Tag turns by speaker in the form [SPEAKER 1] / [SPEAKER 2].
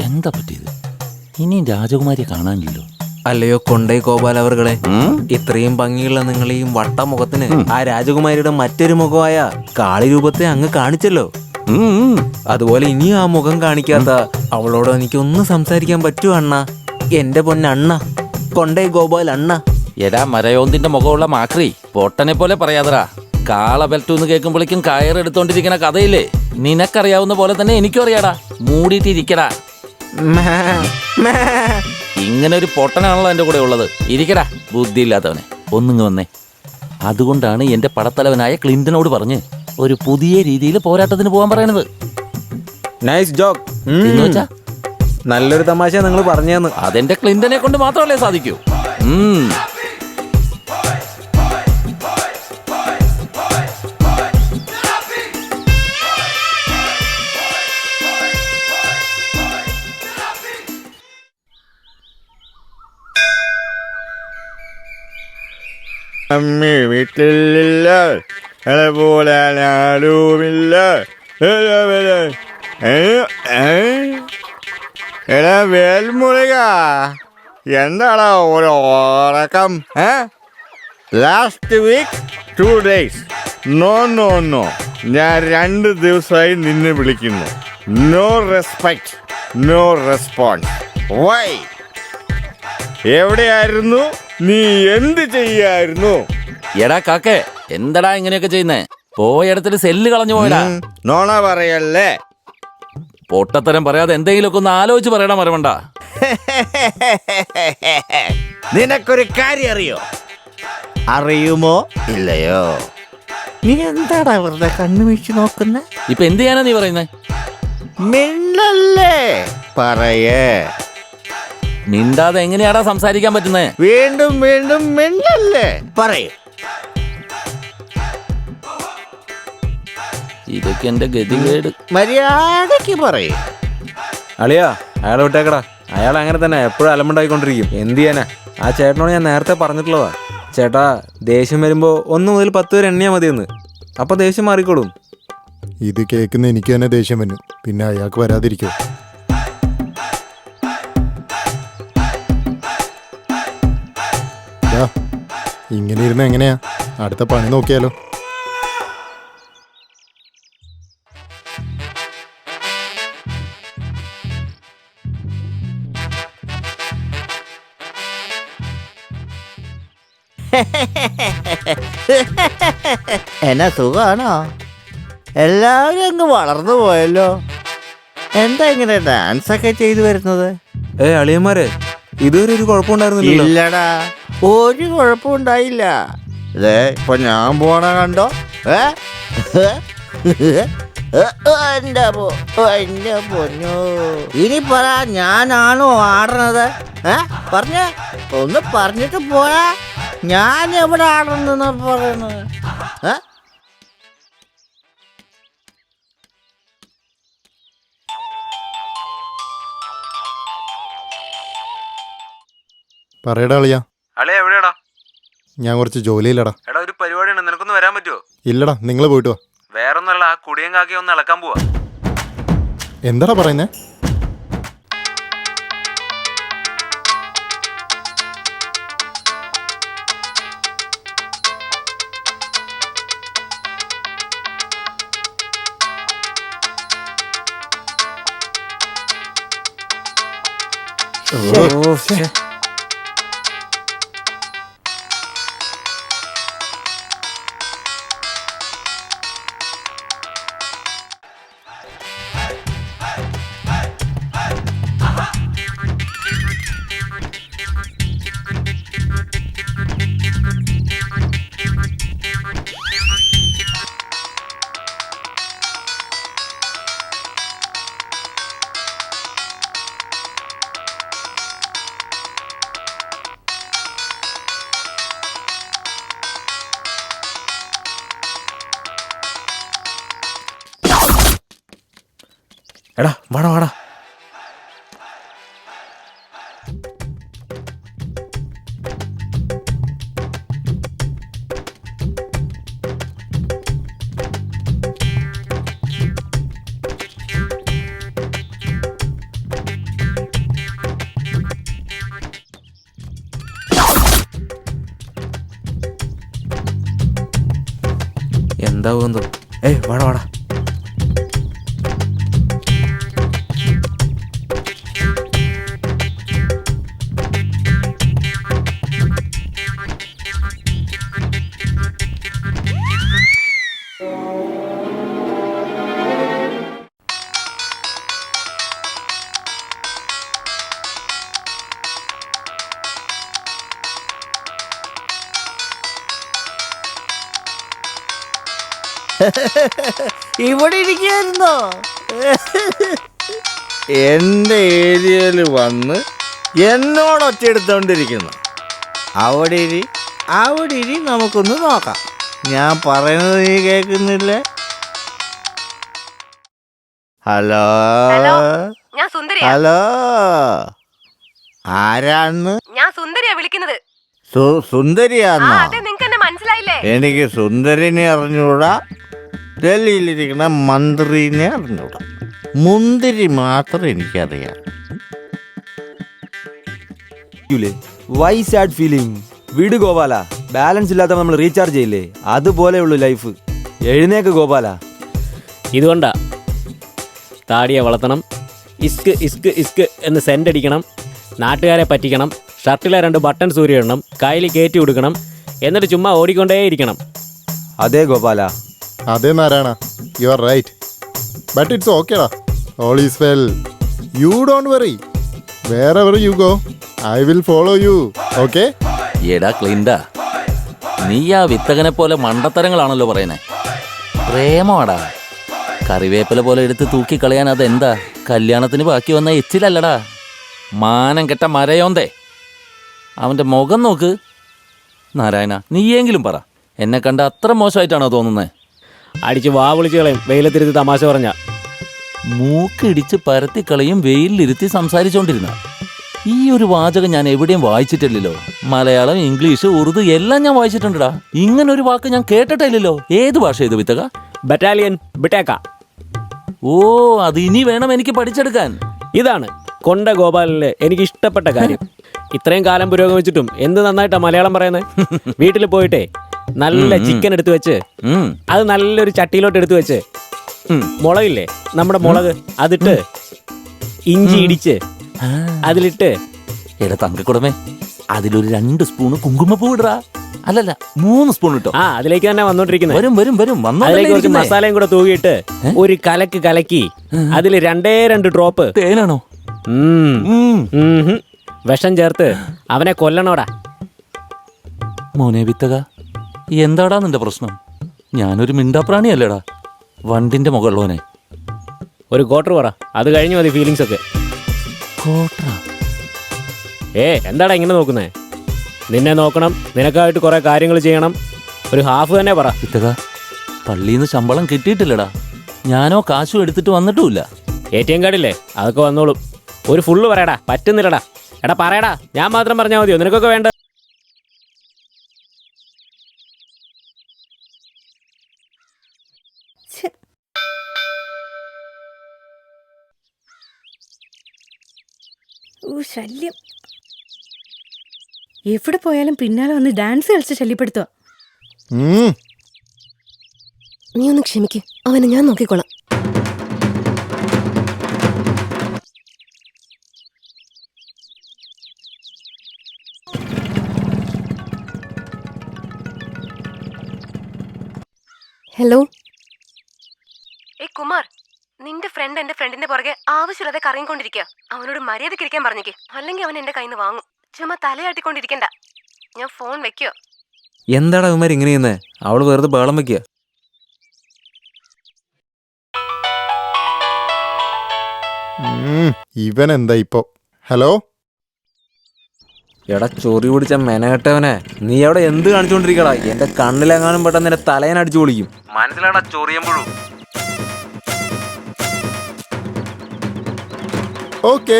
[SPEAKER 1] എന്താ പറ്റിയത്? ഇനിയും രാജകുമാരിയെ കാണാനില്ലല്ലോ.
[SPEAKER 2] അല്ലയോ കൊണ്ടേ ഗോപാലവർകളെ, ഇത്രയും ഭംഗിയുള്ള നിങ്ങളെയും വട്ടമുഖത്തിന് ആ രാജകുമാരിയുടെ മറ്റൊരു മുഖമായ കാളിരൂപത്തെ അങ്ങ് കാണിച്ചല്ലോ. അതുപോലെ ഇനിയും ആ മുഖം കാണിക്കാത്ത അവളോട് എനിക്കൊന്ന് സംസാരിക്കാൻ പറ്റുമോ അണ്ണ? എന്റെ പൊന്നണ്ണ, കൊണ്ടേ ഗോപാൽ അണ്ണ.
[SPEAKER 1] എടാ മരയോന്തിന്റെ മുഖമുള്ള മാക്രി, പൊട്ടനെ പോലെ പറയാതറാ. കാള ബെൽറ്റൂന്ന് കേൾക്കുമ്പോഴേക്കും കയറെടുത്തോണ്ടിരിക്കുന്ന കഥയില്ലേ, നിനക്കറിയാവുന്ന പോലെ തന്നെ എനിക്കും അറിയാടാ. മൂടിയിട്ടിരിക്കടാ. ഇങ്ങനെ ഒരു പൊട്ടനാണല്ലോ എൻ്റെ കൂടെ ഉള്ളത്. ഇരിക്കടാ ബുദ്ധിയില്ലാത്തവനെ. ഒന്നിങ്ങ് വന്നേ. അതുകൊണ്ടാണ് എൻ്റെ പടത്തലവനായ ക്ലിന്റനോട് പറഞ്ഞ് ഒരു പുതിയ രീതിയിൽ പോരാട്ടത്തിന് പോകാൻ പറയണത്.
[SPEAKER 2] നൈസ് ജോക്ക്
[SPEAKER 1] എന്ന് വെച്ചാ
[SPEAKER 2] നല്ലൊരു തമാശ നിങ്ങൾ പറഞ്ഞെന്ന്.
[SPEAKER 1] അതെന്റെ ക്ലിന്റനെ കൊണ്ട് മാത്രമല്ലേ സാധിക്കൂ.
[SPEAKER 3] അമ്മി വീട്ടിലില്ല, അതുപോലെ ആരുമില്ല. എടാ വേൽമുരുക, എന്താടാ ഒരു ഉറക്കം? Last week 2 days. No no no, ഞാൻ 2 ദിവസമായി നിന്നെ വിളിക്കുന്നു. No respect, no response. Why? എവിടെയായിരുന്നു നീ? എന്ത് ചെയ്യായിരുന്നു?
[SPEAKER 1] എടാ കാക്കേ, എന്തടാ ഇങ്ങനെയൊക്കെ ചെയ്യുന്നേ? പോയടത്തിൽ സെല്ല് കളഞ്ഞു പോയടാ.
[SPEAKER 3] നോണ പറയല്ലേ.
[SPEAKER 1] പൊട്ടത്തരം പറയാതെ എന്തെങ്കിലുമൊക്കെ ഒന്ന് ആലോചിച്ച് പറയടാ മരവണ്ട.
[SPEAKER 3] നിനക്കൊരു കാര്യം അറിയോ? അറിയുമോ ഇല്ലയോ? നീ എന്താടാ വെറുതെ കണ്ണു വീഴ്ച നോക്കുന്ന?
[SPEAKER 1] ഇപ്പൊ എന്ത് ചെയ്യാനാ നീ പറയുന്നേ?
[SPEAKER 3] മിണ്ടല്ലേ, പറയേ.
[SPEAKER 1] മിണ്ടാതെ എങ്ങനെയാടാ സംസാരിക്കാൻ പറ്റുന്നേ?
[SPEAKER 3] വീണ്ടും വീണ്ടും മിണ്ടല്ലേ, പറയേ.
[SPEAKER 1] ഇതൊക്കെ എന്റെ ഗതികേട്.
[SPEAKER 3] മര്യാദക്ക് പറയേ.
[SPEAKER 2] അളിയാ, അയാളെ വിട്ടേക്കടാ. അയാൾ അങ്ങനെ തന്നെ എപ്പോഴും അലമ്പുണ്ടായിക്കൊണ്ടിരിക്കും. എന്ത് ചെയ്യാനാ? ആ ചേട്ടനോട് ഞാൻ നേരത്തെ പറഞ്ഞിട്ടുള്ളതാ. ചേട്ടാ, ദേഷ്യം വരുമ്പോൾ 1 മുതൽ 10 വരെ എണ്ണിയാൽ മതിയെന്ന്. അപ്പൊ ദേഷ്യം മാറിക്കോളും.
[SPEAKER 4] ഇത് കേൾക്കുന്ന എനിക്ക് തന്നെ ദേഷ്യം വന്നു, പിന്നെ അയാൾക്ക് വരാതിരിക്കോ? ഇങ്ങനെ ഇരുന്ന് എങ്ങനെയാ? അടുത്ത പണി നോക്കിയാലോ.
[SPEAKER 3] എന്നാ സുഖാണോ? എല്ലാവരും അങ്ങ് വളർന്നു പോയല്ലോ. എന്താ ഇങ്ങനെ ഡാൻസ് ഒക്കെ ചെയ്തു വരുന്നത്?
[SPEAKER 2] അളിയന്മാരെ, ഇതുവരെ ഒരു കുഴപ്പമുണ്ടായിരുന്നില്ല.
[SPEAKER 3] ഇല്ലടാ, ഒരു കുഴപ്പമുണ്ടായില്ല. ഇതേ ഇപ്പൊ ഞാൻ പോണ കണ്ടോ? എന്റെ പൊന്നോ, ഇനി പറ, ഞാനാണോ ആടണത്? പറഞ്ഞ ഒന്ന് പറഞ്ഞിട്ട് പോയാ. ഞാൻ എവിടെ ആടണെന്നാ പറയുന്നത്?
[SPEAKER 4] പറയടാ അളിയാ.
[SPEAKER 2] അളിയ എവിടെയാടാ?
[SPEAKER 4] ഞാൻ കുറച്ച് ജോലിയില്ലടാ.
[SPEAKER 2] എടാ, ഒരു പരിപാടിയുണ്ട്, നിനക്കൊന്ന് വരാൻ പറ്റുമോ?
[SPEAKER 4] ഇല്ലടാ, നിങ്ങൾ പോയിട്ട് വാ.
[SPEAKER 2] വേറൊന്നല്ല, ആ കുടിയും കാക്കയും ഒന്ന് ഇളക്കാൻ പോവാ.
[SPEAKER 4] എന്താടാ പറയുന്നേ?
[SPEAKER 2] എടാ, വാടാ വാടാ. എന്താവും എന്തോ. വാടാ വാടാ.
[SPEAKER 3] ഇവിടെ ഇരിക്കായിരുന്നോ? എൻ്റെ ഏരിയയിൽ വന്ന് എന്നോട് ഒച്ചെടുത്തോണ്ടിരിക്കുന്നു. അവിടെ ഇരി, നമുക്കൊന്ന് നോക്കാം. ഞാൻ പറയുന്നത് നീ കേൾക്കുന്നില്ലേ? ഹലോ
[SPEAKER 5] ഞാൻ സുന്ദരിയാ.
[SPEAKER 3] ഹലോ, ആരാന്ന്?
[SPEAKER 5] ഞാൻ സുന്ദരിയാ വിളിക്കുന്നത്.
[SPEAKER 3] സുന്ദരിയാന്നോ?
[SPEAKER 5] അതെ, നിങ്ങക്ക് എന്നെ മനസ്സിലായില്ലേ?
[SPEAKER 3] എനിക്ക് സുന്ദരിനെ അറിഞ്ഞൂടാ, ഡൽഹിയിലിരിക്കുന്ന മന്ത്രിനെ അറിഞ്ഞൂടാ. മുന്തിരി മാത്രം എനിക്കറിയാം.
[SPEAKER 6] Why sad feeling? വിട് ഗോപാല, ബാലൻസ് ഇല്ലാത്ത നമ്മൾ റീചാർജ് ചെയ്യില്ലേ, അതുപോലെയുള്ളൂ ലൈഫ്. എഴുന്നേക്ക് ഗോപാല.
[SPEAKER 7] ഇതുകൊണ്ടാ താടിയെ വളർത്തണം, ഇസ്ക് ഇസ്ക് ഇസ്ക് എന്ന് സെൻ്റ് അടിക്കണം, നാട്ടുകാരെ പറ്റിക്കണം, ഷർട്ടിലെ 2 ബട്ടൺ സൂര്യയിടണം, കയ്യിൽ കയറ്റി കൊടുക്കണം, എന്നിട്ട് ചുമ്മാ ഓടിക്കൊണ്ടേയിരിക്കണം.
[SPEAKER 6] അതെ ഗോപാല.
[SPEAKER 4] അതെ Narayana, you are right. But it's ഓക്കേടാ, all is well. You don't worry, wherever you go I will follow you. Okay?
[SPEAKER 1] എടാ ക്ലിൻഡ, നീ ആ വിത്തകനെ പോലെ മണ്ടത്തരങ്ങളാണല്ലോ പറയുന്നേ. പ്രേമമാടാ, കറിവേപ്പില പോലെ എടുത്ത് തൂക്കിക്കളയാൻ അതെന്താ കല്യാണത്തിന് ബാക്കി വന്ന എച്ചിലല്ലടാ. മാനം കെട്ട മരയോന്തേ, അവൻ്റെ മുഖം നോക്ക്. നാരായണ, നീയെങ്കിലും പറ, എന്നെ കണ്ട അത്ര മോശമായിട്ടാണോ തോന്നുന്നത്?
[SPEAKER 7] അടിച്ച് വാ വിളിച്ച് കളയും വെയിലത്തിരുത്തി തമാശ പറഞ്ഞ.
[SPEAKER 1] മൂക്കിടിച്ച് പരത്തിക്കളയും വെയിലിരുത്തി സംസാരിച്ചോണ്ടിരുന്ന ഈ ഒരു വാചകം ഞാൻ എവിടെയും വായിച്ചിട്ടില്ലല്ലോ. മലയാളം, ഇംഗ്ലീഷ്, ഉറുദു എല്ലാം ഞാൻ വായിച്ചിട്ടുണ്ടടാ. ഇങ്ങനൊരു വാക്ക് ഞാൻ കേട്ടിട്ടില്ലല്ലോ. ഏത് ഭാഷ ഇത് വിത്തക?
[SPEAKER 7] ബറ്റാലിയൻ ബിട്ടേക്ക.
[SPEAKER 1] ഓ, അത് ഇനി വേണം എനിക്ക് പഠിച്ചെടുക്കാൻ.
[SPEAKER 7] ഇതാണ് കൊണ്ട ഗോപാലില് എനിക്ക് ഇഷ്ടപ്പെട്ട കാര്യം. ഇത്രയും കാലം പുരോഗമിച്ചിട്ടും എന്ത് നന്നായിട്ടാ മലയാളം പറയുന്നത്. വീട്ടിൽ പോയിട്ടേ നല്ല ചിക്കൻ എടുത്തു വെച്ച് അത് നല്ലൊരു ചട്ടിയിലോട്ട് എടുത്തു വെച്ച് മുളകില്ലേ, നമ്മുടെ മുളക്, അതിട്ട് ഇഞ്ചി ഇടിച്ച് അതിലിട്ട്.
[SPEAKER 1] എടാ തങ്കക്കുടമേ, അതിലൊരു 2 സ്പൂണ് കുങ്കുമപ്പൂ ഇടറാ. അല്ലല്ല, 3 സ്പൂൺ ഇട്ടോ.
[SPEAKER 7] അതിലേക്ക് തന്നെ വന്നോണ്ടിരിക്കുന്നത്.
[SPEAKER 1] വരും വരും വരും
[SPEAKER 7] അതിലേക്ക് കുറച്ച് മസാലയും കൂടെ തൂകിയിട്ട് ഒരു കലക്കി അതിൽ 2 ഡ്രോപ്പ്
[SPEAKER 1] തേനാണോ?
[SPEAKER 7] വിഷം ചേർത്ത് അവനെ കൊല്ലണോടാ.
[SPEAKER 1] മോനെ വിത്തക, എന്താടാ നിന്റെ പ്രശ്നം? ഞാനൊരു മിണ്ടാപ്രാണിയല്ലേടാ, വണ്ടിന്റെ മുകളിലോനെ.
[SPEAKER 7] ഒരു ക്വാർട്ടർ പറ, അത് കഴിഞ്ഞു മതി ഫീലിങ്സ് ഒക്കെ. എന്താടാ ഇങ്ങനെ നോക്കുന്നേ? നിന്നെ നോക്കണം, നിനക്കായിട്ട് കുറെ കാര്യങ്ങൾ ചെയ്യണം. ഒരു ഹാഫ് തന്നെ പറ.
[SPEAKER 1] വിത്തക, പള്ളിയിൽ നിന്ന് ശമ്പളം കിട്ടിയിട്ടില്ലടാ. ഞാനോ കാശും എടുത്തിട്ട് വന്നിട്ടുമില്ല.
[SPEAKER 7] ATM കാർഡില്ലേ, അതൊക്കെ വന്നോളും. ഒരു ഫുള്ള് പറയടാ. പറ്റുന്നില്ലടാ. എടാ പറയടാ, ഞാൻ മാത്രം പറഞ്ഞാൽ മതിയോ? നിനക്കൊക്കെ വേണ്ട.
[SPEAKER 8] ശല്യം. എവിടെ പോയാലും പിന്നാലെ വന്ന് ഡാൻസ് കളിച്ച് ശല്യപ്പെടുത്തുക.
[SPEAKER 5] നീ ഒന്ന് ക്ഷമിക്ക്, അവനെ ഞാൻ നോക്കിക്കോളാം. ഹലോ. കുമാർ, നിന്റെ ഫ്രണ്ട് എന്റെ ഫ്രണ്ടിന്റെ പുറകെ ആവശ്യമില്ലാതെ കറങ്ങിക്കൊണ്ടിരിക്കുക. അവനോട് മര്യാദയ്ക്ക് ഇരിക്കാൻ പറഞ്ഞേക്ക്, അല്ലെങ്കിൽ അവൻ എന്റെ കയ്യിൽ നിന്ന് വാങ്ങും. ചുമ്മാ തലയാട്ടിക്കൊണ്ടിരിക്കണ്ട. ഞാൻ ഫോൺ വെക്കോ?
[SPEAKER 2] എന്താടാ ഇവന്മാർ ഇങ്ങനെ ചെയ്യുന്നേ? അവള് വെറുതെ ബഹളം വെക്കുക.
[SPEAKER 4] ഇവൻ എന്താ ഇപ്പൊ? ഹലോ
[SPEAKER 2] എടാ ചൊറി പിടിച്ച മെനകെട്ടവനെ, നീ അവിടെ എന്ത് കാണിച്ചോണ്ടിരിക്കടാ? എന്റെ കണ്ണിലെങ്ങാനും പെട്ടെന്ന് നിന്റെ തലേനടിച്ചു പൊളിക്കും. മനസ്സിലാടാ ചൊറിയുമ്പോഴും.
[SPEAKER 4] ഓക്കെ